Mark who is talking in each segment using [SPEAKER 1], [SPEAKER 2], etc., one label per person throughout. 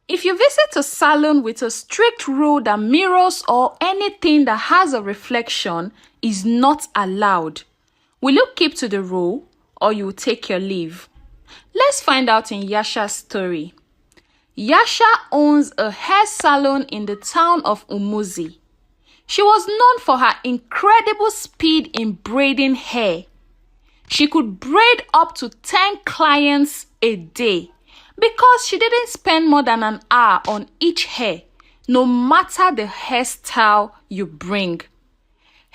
[SPEAKER 1] If you visit a salon with a strict rule that mirrors or anything that has a reflection is not allowed, will you keep to the rule or you will take your leave? Let's find out in Yasha's story. Yasha owns a hair salon in the town of Umuzi. She was known for her incredible speed in braiding hair. She could braid up to 10 clients a day because she didn't spend more than an hour on each hair, no matter the hairstyle you bring.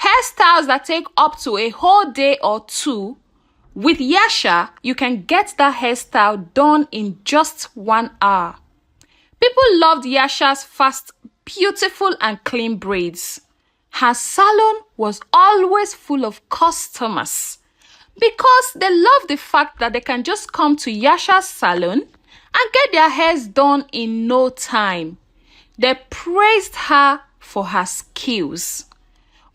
[SPEAKER 1] Hairstyles that take up to a whole day or two, with Yasha, you can get that hairstyle done in just 1 hour. People loved Yasha's fast, beautiful and clean braids. Her salon was always full of customers because they love the fact that they can just come to Yasha's salon and get their hairs done in no time. They praised her for her skills.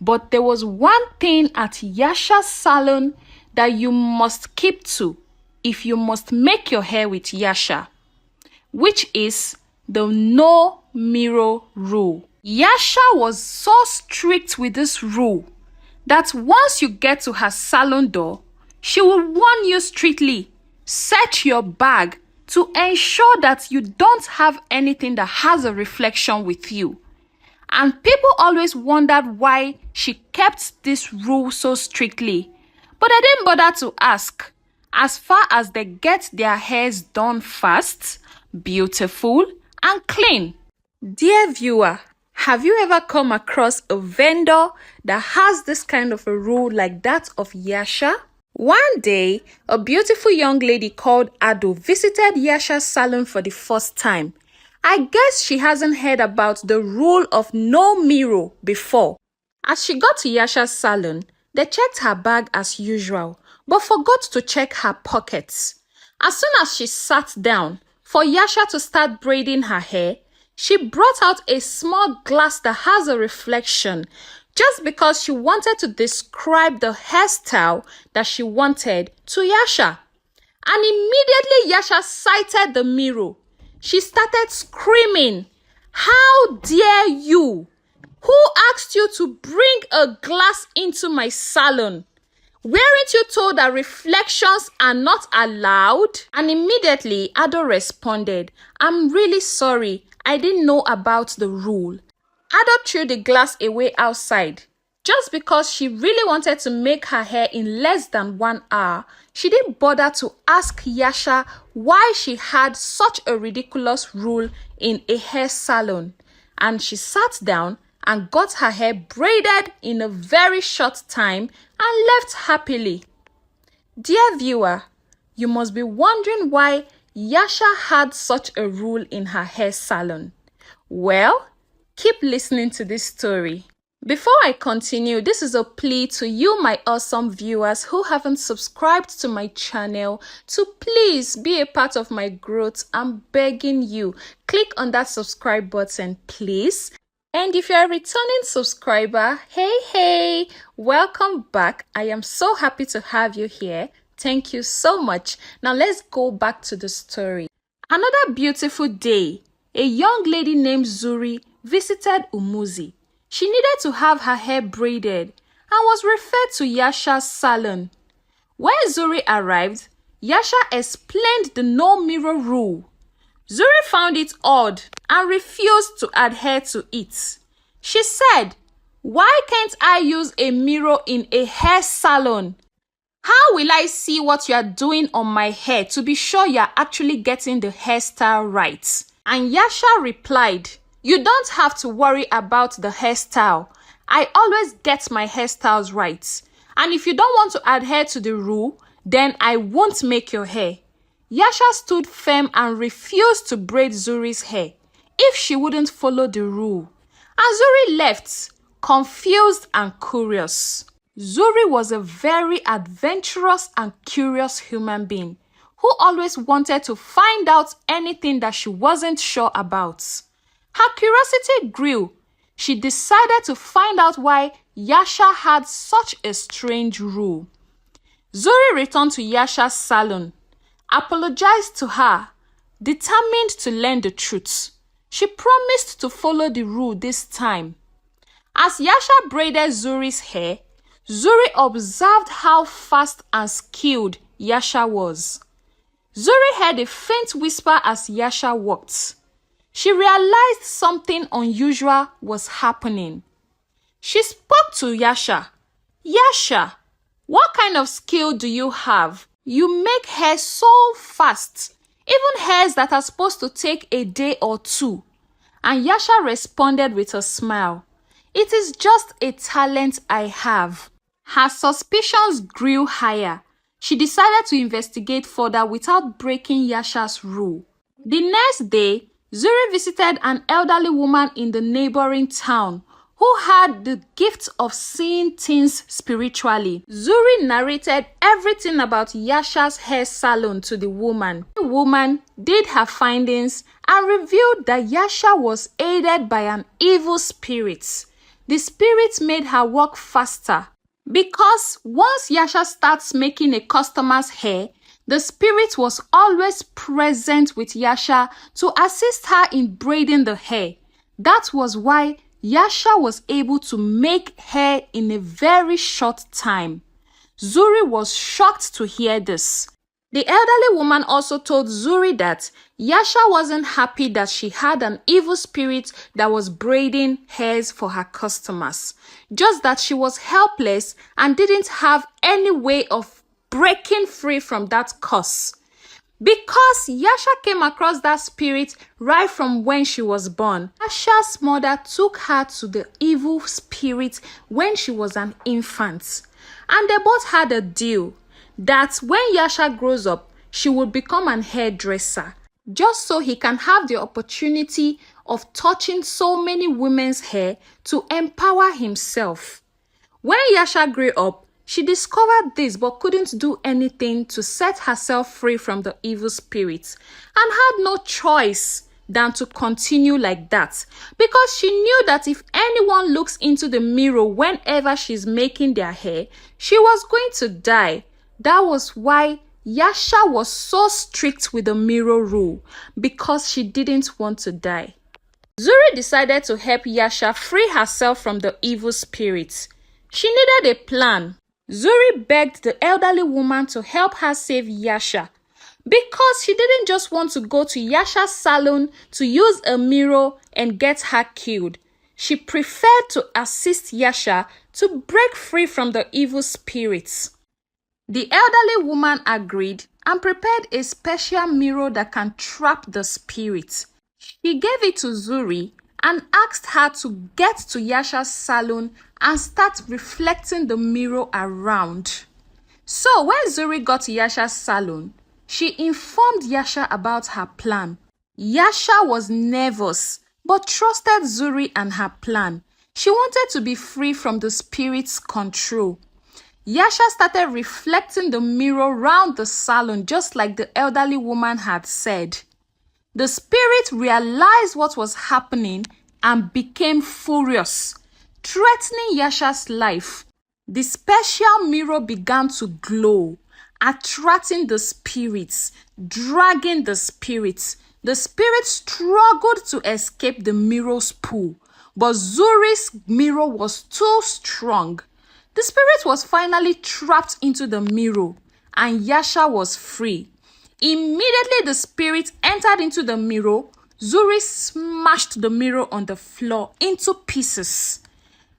[SPEAKER 1] But there was one thing at Yasha's salon that you must keep to if you must make your hair with Yasha, which is the no mirror rule. Yasha was so strict with this rule that once you get to her salon door, she will warn you strictly, search your bag to ensure that you don't have anything that has a reflection with you. And people always wondered why she kept this rule so strictly, but I didn't bother to ask. As far as they get their hairs done fast, beautiful, and clean. Dear viewer, have you ever come across a vendor that has this kind of a rule like that of Yasha? One day, a beautiful young lady called Ado visited Yasha's salon for the first time. I guess she hasn't heard about the rule of no mirror before. As she got to Yasha's salon, they checked her bag as usual, but forgot to check her pockets. As soon as she sat down for Yasha to start braiding her hair, she brought out a small glass that has a reflection just because she wanted to describe the hairstyle that she wanted to Yasha. And immediately Yasha sighted the mirror. She started screaming, "How dare you? Who asked you to bring a glass into my salon? Weren't you told that reflections are not allowed?" And immediately Ado responded, "I'm really sorry. I didn't know about the rule." Ado threw the glass away outside. Just because she really wanted to make her hair in less than 1 hour, she didn't bother to ask Yasha why she had such a ridiculous rule in a hair salon. And she sat down and got her hair braided in a very short time and left happily. Dear viewer, you must be wondering why Yasha had such a rule in her hair salon. Well, keep listening to this story. Before I continue, this is a plea to you, my awesome viewers who haven't subscribed to my channel, to please be a part of my growth. I'm begging you, click on that subscribe button, please. And if you're a returning subscriber, hey, welcome back. I am so happy to have you here. Thank you so much. Now let's go back to the story. Another beautiful day, a young lady named Zuri visited Umuzi. She needed to have her hair braided and was referred to Yasha's salon. When Zuri arrived, Yasha explained the no mirror rule. Zuri found it odd and refused to adhere to it. She said, "Why can't I use a mirror in a hair salon? How will I see what you are doing on my hair to be sure you are actually getting the hairstyle right?" And Yasha replied, "You don't have to worry about the hairstyle. I always get my hairstyles right. And if you don't want to adhere to the rule, then I won't make your hair." Yasha stood firm and refused to braid Zuri's hair if she wouldn't follow the rule. And Zuri left, confused and curious. Zuri was a very adventurous and curious human being who always wanted to find out anything that she wasn't sure about. Her curiosity grew. She decided to find out why Yasha had such a strange rule. Zuri returned to Yasha's salon, apologized to her, determined to learn the truth. She promised to follow the rule this time. As Yasha braided Zuri's hair, Zuri observed how fast and skilled Yasha was. Zuri heard a faint whisper as Yasha walked. She realized something unusual was happening. She spoke to Yasha. Yasha, what kind of skill do you have? You make hair so fast, even hairs that are supposed to take a day or two. And Yasha responded with a smile. It is just a talent I have. Her suspicions grew higher. She decided to investigate further without breaking Yasha's rule. The next day, Zuri visited an elderly woman in the neighboring town who had the gift of seeing things spiritually. Zuri narrated everything about Yasha's hair salon to the woman. The woman did her findings and revealed that Yasha was aided by an evil spirit. The spirit made her work faster because once Yasha starts making a customer's hair, the spirit was always present with Yasha to assist her in braiding the hair. That was why Yasha was able to make hair in a very short time. Zuri was shocked to hear this. The elderly woman also told Zuri that Yasha wasn't happy that she had an evil spirit that was braiding hairs for her customers, just that she was helpless and didn't have any way of breaking free from that curse. Because Yasha came across that spirit right from when she was born, Yasha's mother took her to the evil spirit when she was an infant. And they both had a deal that when Yasha grows up, she would become an hairdresser, just so he can have the opportunity of touching so many women's hair to empower himself. When Yasha grew up, she discovered this but couldn't do anything to set herself free from the evil spirits and had no choice than to continue like that because she knew that if anyone looks into the mirror whenever she's making their hair, she was going to die. That was why Yasha was so strict with the mirror rule because she didn't want to die. Zuri decided to help Yasha free herself from the evil spirits. She needed a plan. Zuri begged the elderly woman to help her save Yasha because she didn't just want to go to Yasha's salon to use a mirror and get her killed. She preferred to assist Yasha to break free from the evil spirits. The elderly woman agreed and prepared a special mirror that can trap the spirit. She gave it to Zuri and asked her to get to Yasha's salon and start reflecting the mirror around. So when Zuri got to Yasha's salon, she informed Yasha about her plan. Yasha was nervous but trusted Zuri and her plan. She wanted to be free from the spirit's control. Yasha started reflecting the mirror round the salon just like the elderly woman had said. The spirit realized what was happening and became furious, threatening Yasha's life. The special mirror began to glow, attracting the spirits, dragging the spirits. The spirit struggled to escape the mirror's pull, but Zuri's mirror was too strong. The spirit was finally trapped into the mirror, and Yasha was free. Immediately the spirit entered into the mirror, Zuri smashed the mirror on the floor into pieces.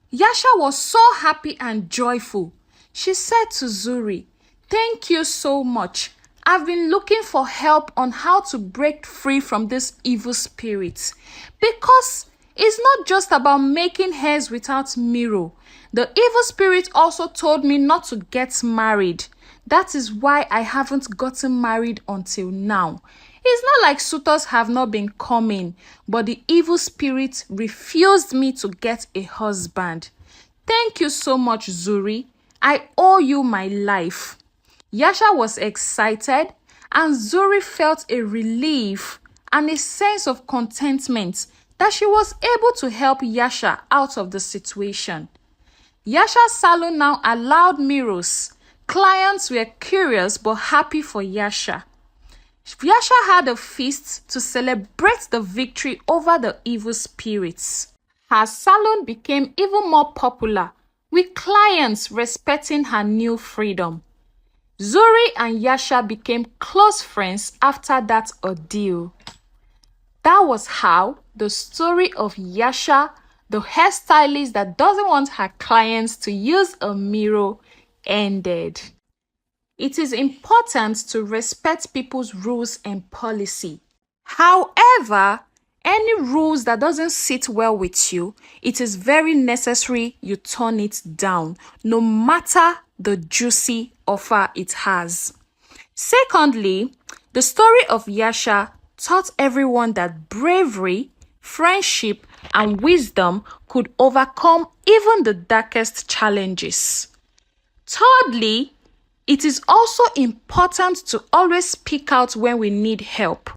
[SPEAKER 1] Yasha was so happy and joyful. She said to Zuri, "Thank you so much. I've been looking for help on how to break free from this evil spirit. Because it's not just about making hairs without mirror. The evil spirit also told me not to get married. That is why I haven't gotten married until now. It's not like suitors have not been coming, but the evil spirit refused me to get a husband. Thank you so much, Zuri. I owe you my life." Yasha was excited, and Zuri felt a relief and a sense of contentment that she was able to help Yasha out of the situation. Yasha's salon now allowed mirrors. Clients were curious but happy for Yasha. Yasha had a feast to celebrate the victory over the evil spirits. Her salon became even more popular, with clients respecting her new freedom. Zuri and Yasha became close friends after that ordeal. That was how the story of Yasha, the hairstylist that doesn't want her clients to use a mirror, ended. It is important to respect people's rules and policy. However, any rules that doesn't sit well with you, it is very necessary you turn it down, no matter the juicy offer it has. Secondly, the story of Yasha taught everyone that bravery, friendship, and wisdom could overcome even the darkest challenges. Thirdly, it is also important to always speak out when we need help.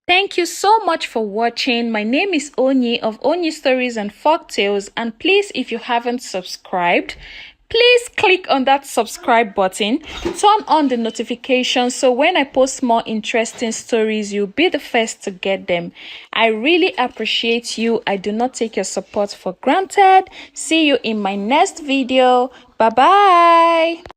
[SPEAKER 1] Thank you so much for watching. My name is Onyi of Onyi Stories and Folktales, and please, if you haven't subscribed, please click on that subscribe button, turn on the notifications so when I post more interesting stories, you'll be the first to get them. I really appreciate you. I do not take your support for granted. See you in my next video. Bye bye.